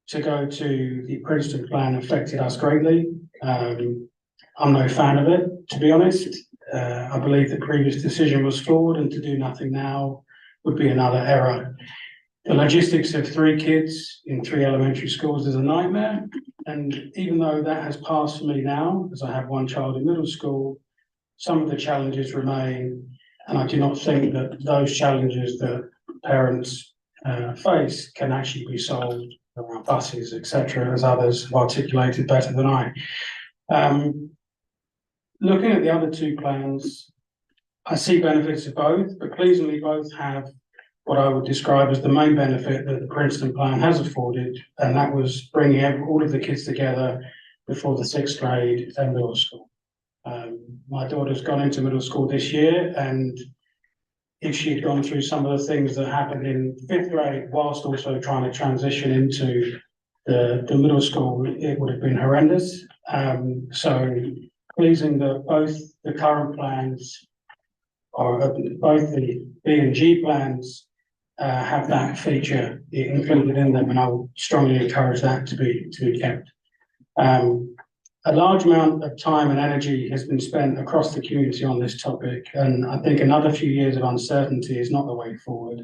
to go to the Princeton plan affected us greatly. I'm no fan of it, to be honest. I believe the previous decision was flawed, and to do nothing now would be another error. The logistics of 3 kids in 3 elementary schools is a nightmare. And even though that has passed for me now, as I have 1 child in middle school, some of the challenges remain, and I do not think that those challenges that parents face can actually be solved around buses, etc., as others have articulated better than I. Looking at the other 2 plans, I see benefits of both, but pleasingly both have what I would describe as the main benefit that the Princeton plan has afforded, and that was bringing all of the kids together before the 6th grade and middle school. My daughter's gone into middle school this year, and if she had gone through some of the things that happened in 5th grade whilst also trying to transition into the middle school, it would have been horrendous. So pleasing that both the current plans, or both the B and G plans, have that feature included in them, and I will strongly encourage that to be kept. A large amount of time and energy has been spent across the community on this topic, and I think another few years of uncertainty is not the way forward.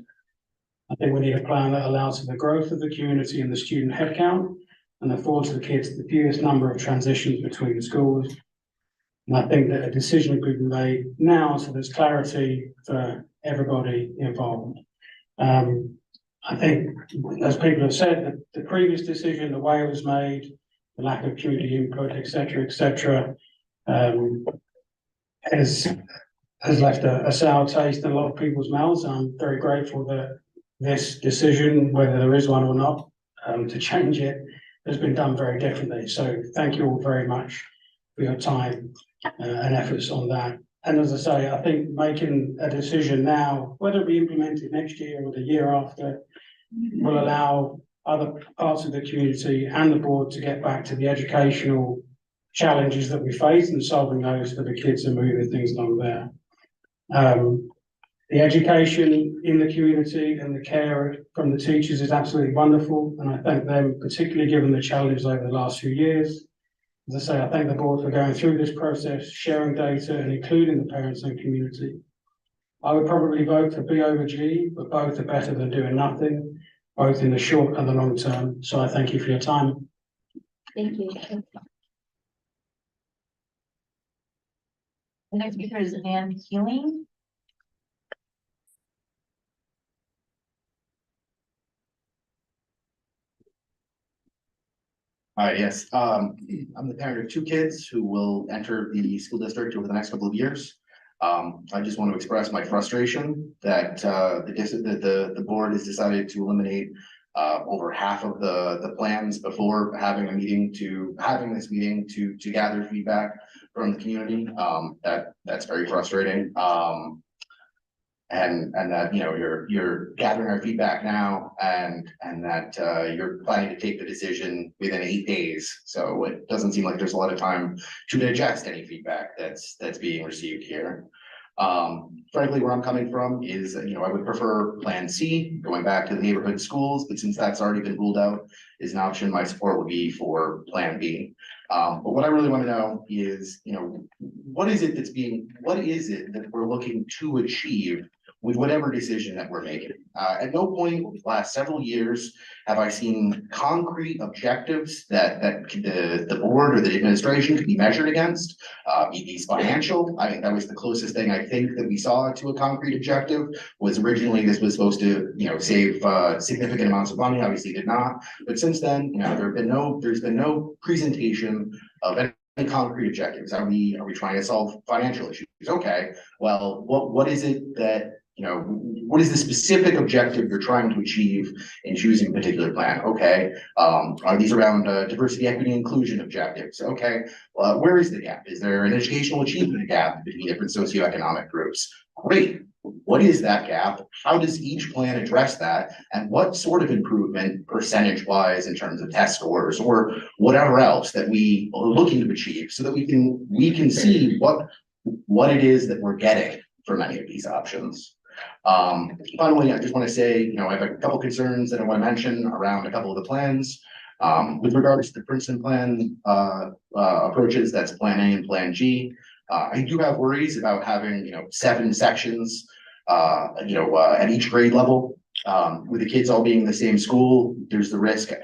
I think we need a plan that allows for the growth of the community and the student headcount and affords the kids the fewest number of transitions between schools. And I think that a decision could be made now so there's clarity for everybody involved. I think, as people have said, that the previous decision, the way it was made, the lack of community input, et cetera, has left a sour taste in a lot of people's mouths. I'm very grateful that this decision, whether there is one or not, to change it, has been done very differently. So thank you all very much for your time and efforts on that. And as I say, I think making a decision now, whether it be implemented next year or the year after, will allow other parts of the community and the board to get back to the educational challenges that we face and solving those for the kids and moving things along there. The education in the community and the care from the teachers is absolutely wonderful, and I thank them, particularly given the challenges over the last few years. As I say, I thank the board for going through this process, sharing data and including the parents and community. I would probably vote for B over G, but both are better than doing nothing, both in the short and the long term. So I thank you for your time. Thank you. The next speaker is Ann Healing. Hi, yes, I'm the parent of two kids who will enter the school district over the next couple of years. I just want to express my frustration that the board has decided to eliminate over half of the plans before having this meeting to gather feedback from the community. That's very frustrating. And that, you know, you're gathering our feedback now and that you're planning to take the decision within 8 days. So it doesn't seem like there's a lot of time to digest any feedback that's being received here. Frankly, where I'm coming from is, you know, I would prefer Plan C, going back to the neighborhood schools, but since that's already been ruled out as an option, my support would be for Plan B. But what I really want to know is, you know, what is it that we're looking to achieve with whatever decision that we're making? At no point over the last several years have I seen concrete objectives that the board or the administration could be measured against, be these financial. I think that was the closest thing I think that we saw to a concrete objective. Was originally this was supposed to, you know, save significant amounts of money. Obviously did not. But since then, you know, there's been no presentation of any concrete objectives. Are we trying to solve financial issues? Okay, well, what is it that, you know, what is the specific objective you're trying to achieve in choosing a particular plan? Okay, are these around diversity, equity, inclusion objectives? Okay, well, where is the gap? Is there an educational achievement gap between different socioeconomic groups? Great. What is that gap? How does each plan address that? And what sort of improvement percentage-wise in terms of test scores or whatever else that we are looking to achieve so that we can see what it is that we're getting from any of these options. Finally, I just want to say, you know, I have a couple concerns that I want to mention around a couple of the plans. With regards to the Princeton plan approaches, that's Plan A and Plan G. I do have worries about having, you know, 7 sections, at each grade level. With the kids all being in the same school, there's the risk, I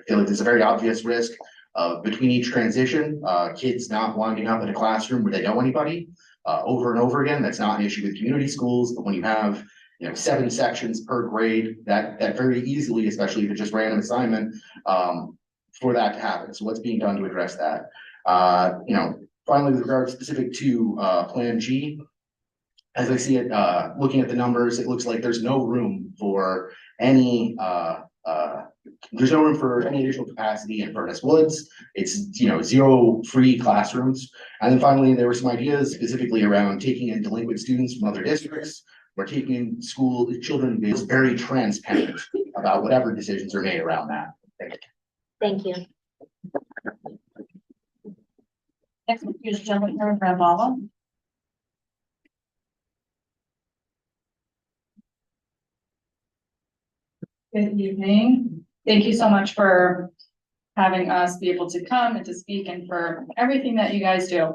feel like there's a very obvious risk of between each transition, kids not winding up in a classroom where they know anybody over and over again. That's not an issue with community schools, but when you have, you know, 7 sections per grade, that very easily, especially if it's just random assignment, for that to happen. So what's being done to address that? Finally, with regard specific to Plan G, as I see it, looking at the numbers, it looks like there's no room for any additional capacity in Furnace Woods. It's, you know, 0 free classrooms. And then finally, there were some ideas specifically around taking in delinquent students from other districts. We're taking in school children is very transparent about whatever decisions are made around that. Thank you. Next speaker is Jennifer Ravala. Good evening. Thank you so much for having us be able to come and to speak and for everything that you guys do.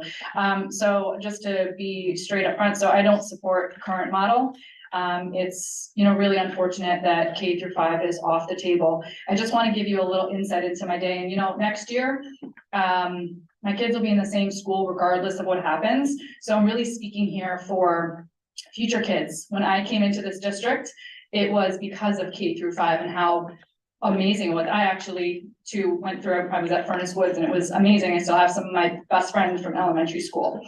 So just to be straight up front, so I don't support the current model. It's, you know, really unfortunate that K-5 is off the table. I just want to give you a little insight into my day. And, you know, next year, my kids will be in the same school regardless of what happens. So I'm really speaking here for future kids. When I came into this district, it was because of K-5 and how amazing it was. I actually too went through, I was at Furnace Woods and it was amazing. I still have some of my best friends from elementary school.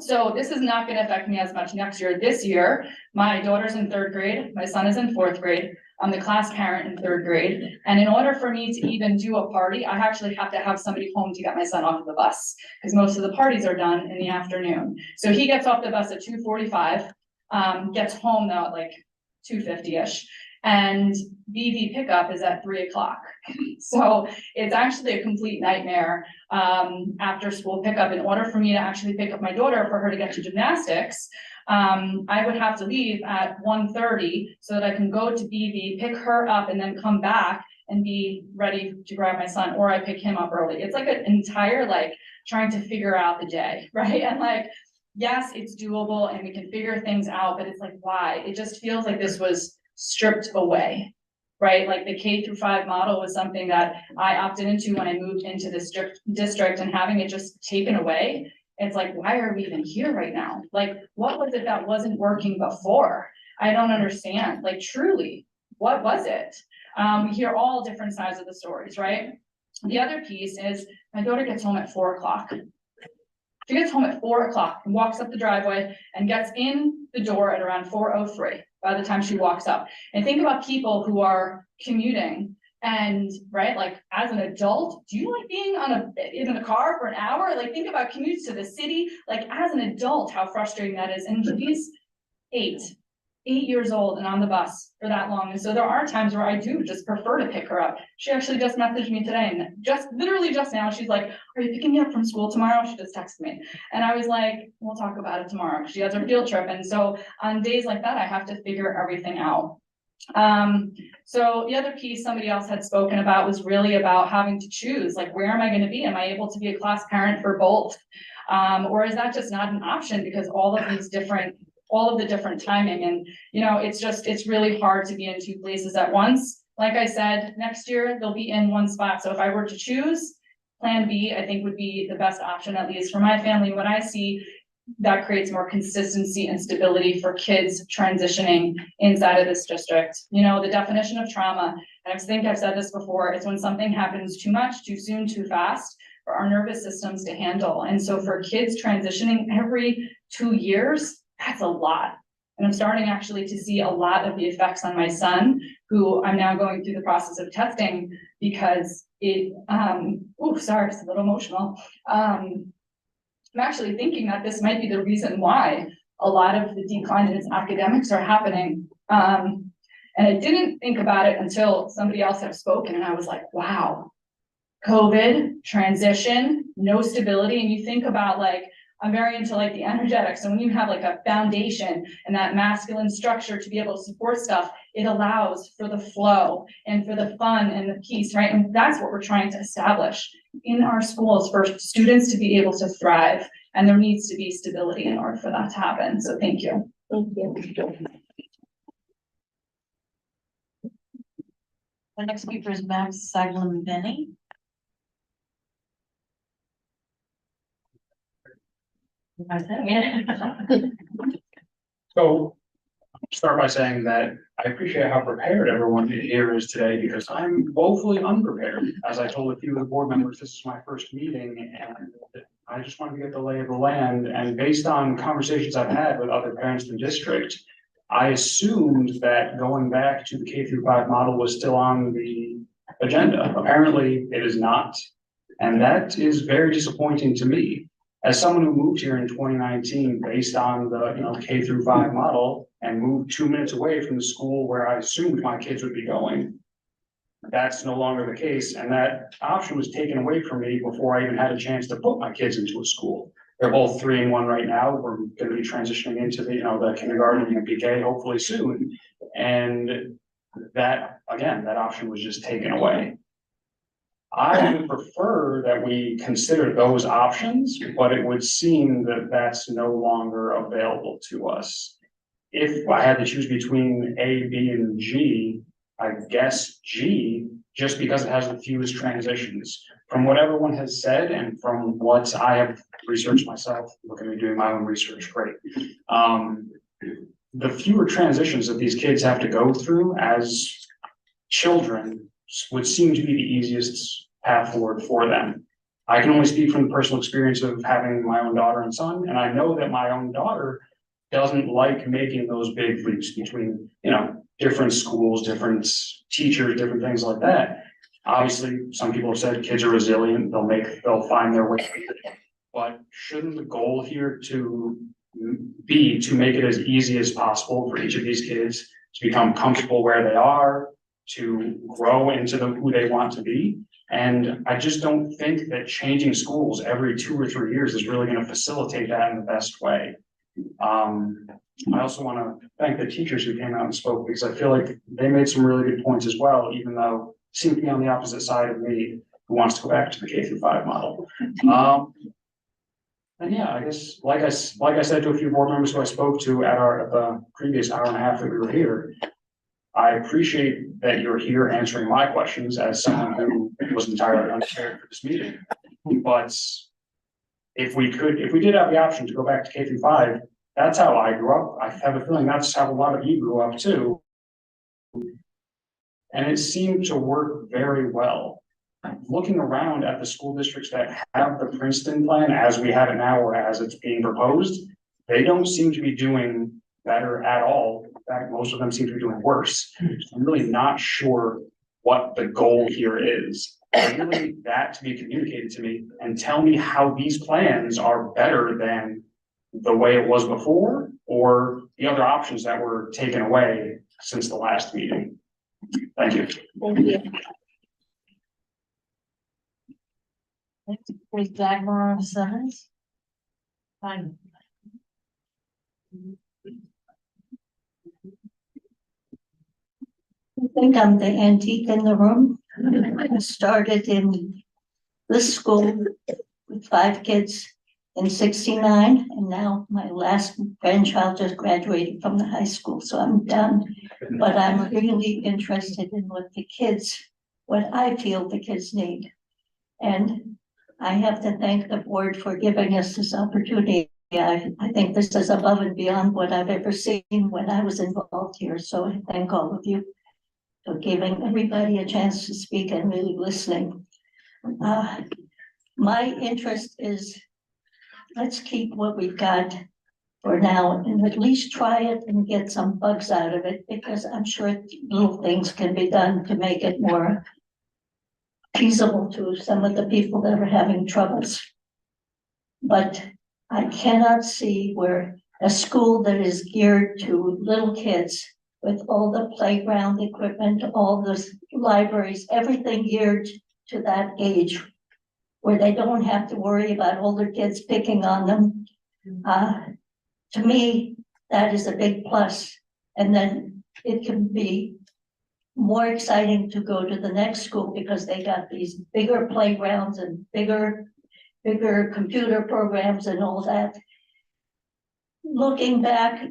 So this is not going to affect me as much next year. This year, my daughter's in 3rd grade, my son is in 4th grade. I'm the class parent in 3rd grade. And in order for me to even do a party, I actually have to have somebody home to get my son off of the bus because most of the parties are done in the afternoon. So he gets off the bus at 2:45, gets home though at like 2:50-ish. And BV pickup is at 3 o'clock. So it's actually a complete nightmare after school pickup. In order for me to actually pick up my daughter for her to get to gymnastics, I would have to leave at 1:30 so that I can go to BV, pick her up and then come back and be ready to grab my son, or I pick him up early. It's like an entire, like, trying to figure out the day, right? And like, yes, it's doable and we can figure things out, but it's like, why? It just feels like this was stripped away, right? Like the K-5 model was something that I opted into when I moved into this district, and having it just taken away, it's like, why are we even here right now? Like, what was it that wasn't working before? I don't understand. Like, truly, what was it? We hear all different sides of the stories, right? The other piece is my daughter gets home at 4 o'clock. She gets home at 4 o'clock and walks up the driveway and gets in the door at around 4:03 by the time she walks up. And think about people who are commuting and, right, like as an adult, do you like being in a car for an hour? Like, think about commutes to the city. Like, as an adult, how frustrating that is. And she's 8 years old and on the bus for that long. And so there are times where I do just prefer to pick her up. She actually just messaged me today and literally just now, she's like, are you picking me up from school tomorrow? She just texted me. And I was like, we'll talk about it tomorrow. She has her field trip. And so on days like that, I have to figure everything out. So the other piece somebody else had spoken about was really about having to choose, like, where am I going to be? Am I able to be a class parent for both? Or is that just not an option because all of the different timing, and you know, it's really hard to be in 2 places at once. Like I said, next year they'll be in 1 spot. So if I were to choose, plan B, I think would be the best option, at least for my family. When I see that creates more consistency and stability for kids transitioning inside of this district. You know, the definition of trauma, and I think I've said this before, it's when something happens too much, too soon, too fast for our nervous systems to handle. And so for kids transitioning every 2 years, that's a lot. And I'm starting actually to see a lot of the effects on my son, who I'm now going through the process of testing because it, sorry, it's a little emotional. I'm actually thinking that this might be the reason why a lot of the decline in his academics are happening. And I didn't think about it until somebody else had spoken, and I was like, wow, COVID, transition, no stability. And you think about, like, I'm very into like the energetics. So when you have like a foundation and that masculine structure to be able to support stuff, it allows for the flow and for the fun and the peace, right? And that's what we're trying to establish in our schools for students to be able to thrive. And there needs to be stability in order for that to happen. So thank you. Thank you. The next speaker is Max Saglam-Benny. So start by saying that I appreciate how prepared everyone here is today, because I'm woefully unprepared. As I told a few of the board members, this is my first meeting and I just wanted to get the lay of the land. And based on conversations I've had with other parents in the district, I assumed that going back to the K-5 model was still on the agenda. Apparently it is not. And that is very disappointing to me. As someone who moved here in 2019 based on the K-5 model and moved 2 minutes away from the school where I assumed my kids would be going, that's no longer the case. And that option was taken away from me before I even had a chance to put my kids into a school. They're both 3 and 1 right now. We're going to be transitioning into the kindergarten and PK hopefully soon. And that, again, that option was just taken away. I would prefer that we consider those options, but it would seem that that's no longer available to us. If I had to choose between A, B, and G, I guess G, just because it has the fewest transitions. From what everyone has said and from what I have researched myself, look at me doing my own research, great. The fewer transitions that these kids have to go through as children would seem to be the easiest path forward for them. I can only speak from the personal experience of having my own daughter and son, and I know that my own daughter doesn't like making those big leaps between, different schools, different teachers, different things like that. Obviously, some people have said kids are resilient, they'll find their way. But shouldn't the goal here be to make it as easy as possible for each of these kids to become comfortable where they are, to grow into who they want to be? And I just don't think that changing schools every 2 or 3 years is really going to facilitate that in the best way. I also want to thank the teachers who came out and spoke, because I feel like they made some really good points as well, even though it seemed to be on the opposite side of me, who wants to go back to the K-5 model. And yeah, I guess, like I said to a few board members who I spoke to at the previous hour and a half that we were here, I appreciate that you're here answering my questions as someone who was entirely unprepared for this meeting. But if we did have the option to go back to K-5, that's how I grew up. I have a feeling that's how a lot of you grew up too. And it seemed to work very well. Looking around at the school districts that have the Princeton plan as we have it now or as it's being proposed, they don't seem to be doing better at all. In fact, most of them seem to be doing worse. I'm really not sure what the goal here is. I really need that to be communicated to me and tell me how these plans are better than the way it was before or the other options that were taken away since the last meeting. Thank you. Thank you. Next, Dagmar Simmons. Fine. I think I'm the antique in the room. I started in this school with 5 kids in '69, and now my last grandchild just graduated from the high school, so I'm done. But I'm really interested in what I feel the kids need. And I have to thank the board for giving us this opportunity. I think this is above and beyond what I've ever seen when I was involved here, so I thank all of you for giving everybody a chance to speak and really listening. My interest is, let's keep what we've got for now and at least try it and get some bugs out of it, because I'm sure little things can be done to make it more feasible to some of the people that are having troubles. But I cannot see where a school that is geared to little kids with all the playground equipment, all the libraries, everything geared to that age, where they don't have to worry about older kids picking on them. To me, that is a big plus. And then it can be more exciting to go to the next school because they got these bigger playgrounds and bigger computer programs and all that. Looking back,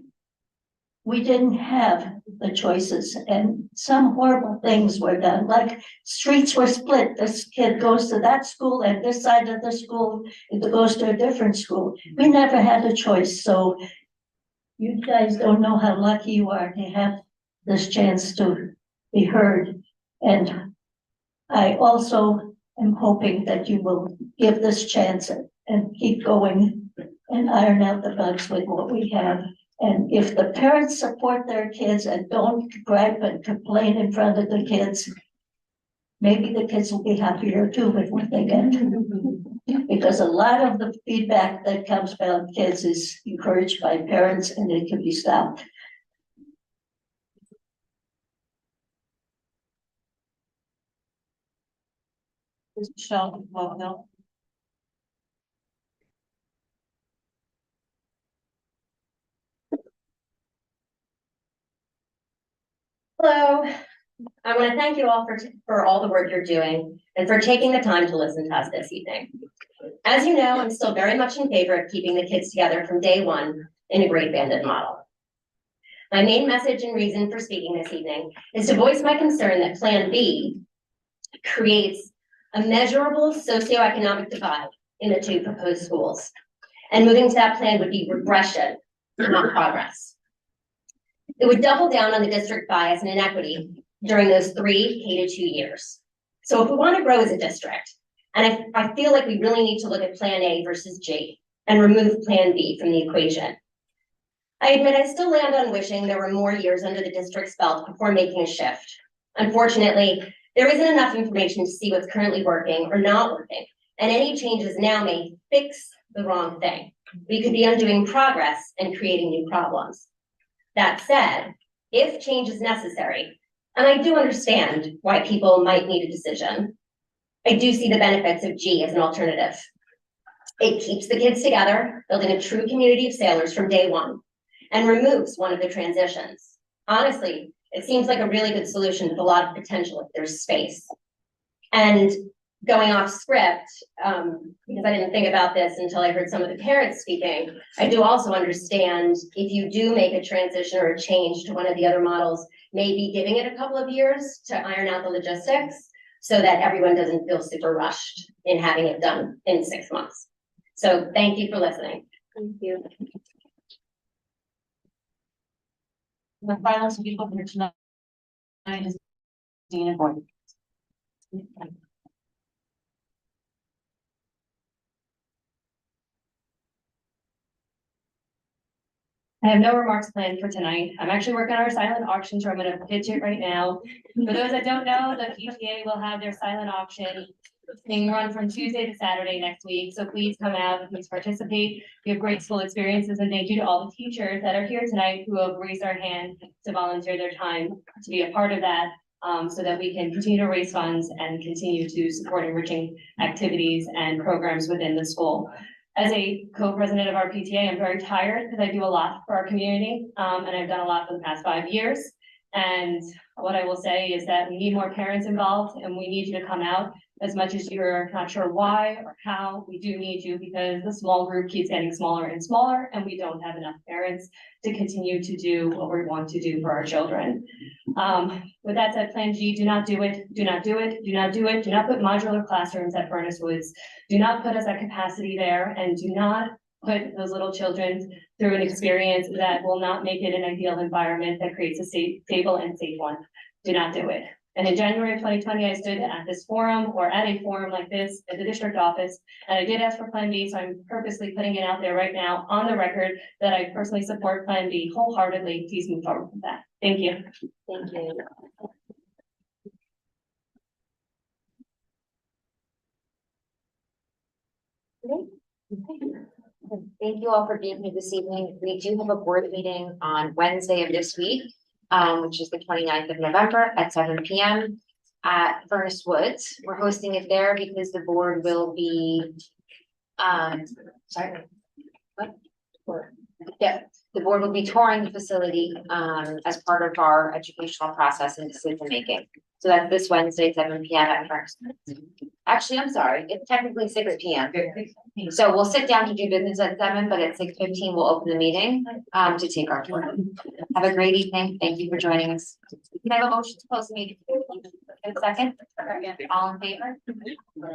we didn't have the choices and some horrible things were done, like streets were split. This kid goes to that school and this side of the school, it goes to a different school. We never had a choice. So you guys don't know how lucky you are to have this chance to be heard. And I also am hoping that you will give this chance and keep going and iron out the bugs with what we have. And if the parents support their kids and don't gripe and complain in front of the kids, maybe the kids will be happier too with what they get. Because a lot of the feedback that comes about kids is encouraged by parents and it can be stopped. Michelle, well, Hello, I want to thank you all for all the work you're doing and for taking the time to listen to us this evening. As you know, I'm still very much in favor of keeping the kids together from day one in a grade banded model. My main message and reason for speaking this evening is to voice my concern that Plan B creates a measurable socioeconomic divide in the two proposed schools. And moving to that plan would be regression, not progress. It would double down on the district bias and inequity during those 3 K-2 years. So if we want to grow as a district, and I feel like we really need to look at Plan A versus G and remove Plan B from the equation. I admit I still land on wishing there were more years under the district's belt before making a shift. Unfortunately, there isn't enough information to see what's currently working or not working, and any changes now may fix the wrong thing. We could be undoing progress and creating new problems. That said, if change is necessary, and I do understand why people might need a decision, I do see the benefits of G as an alternative. It keeps the kids together, building a true community of sailors from day one, and removes one of the transitions. Honestly, it seems like a really good solution with a lot of potential if there's space. And going off script, because I didn't think about this until I heard some of the parents speaking, I do also understand if you do make a transition or a change to one of the other models, maybe giving it a couple of years to iron out the logistics so that everyone doesn't feel super rushed in having it done in 6 months. So thank you for listening. Thank you. The final speaker here tonight is Dina Gordon. I have no remarks planned for tonight. I'm actually working on our silent auction, so I'm gonna pitch it right now. For those that don't know, the PTA will have their silent auction being run from Tuesday to Saturday next week. So please come out and please participate. We have great school experiences, and thank you to all the teachers that are here tonight who have raised their hand to volunteer their time to be a part of that. So that we can continue to raise funds and continue to support enriching activities and programs within the school. As a co-president of our PTA, I'm very tired because I do a lot for our community, and I've done a lot for the past 5 years. And what I will say is that we need more parents involved, and we need you to come out. As much as you're not sure why or how, we do need you because the small group keeps getting smaller and smaller, and we don't have enough parents to continue to do what we want to do for our children. With that said, Plan G, do not do it, do not do it, do not do it. Do not put modular classrooms at Furnace Woods. Do not put us at capacity there, and do not put those little children through an experience that will not make it an ideal environment that creates a stable and safe one. Do not do it. And in January of 2020, I stood at this forum or at a forum like this at the district office, and I did ask for Plan B, so I'm purposely putting it out there right now on the record that I personally support Plan B wholeheartedly. Please move forward with that. Thank you. Thank you. Thank you all for being here this evening. We do have a board meeting on Wednesday of this week, which is the 29th of November at 7 p.m. at Furnace Woods. We're hosting it there because the board will be, the board will be touring the facility as part of our educational process and decision making. So that's this Wednesday, 7 p.m. at Furnace Woods. Actually, I'm sorry, it's technically 6 p.m. So we'll sit down to do business at 7, but at 6:15 we'll open the meeting to take our tour. Have a great evening. Thank you for joining us. Can I have a motion to close the meeting? A second? All in favor?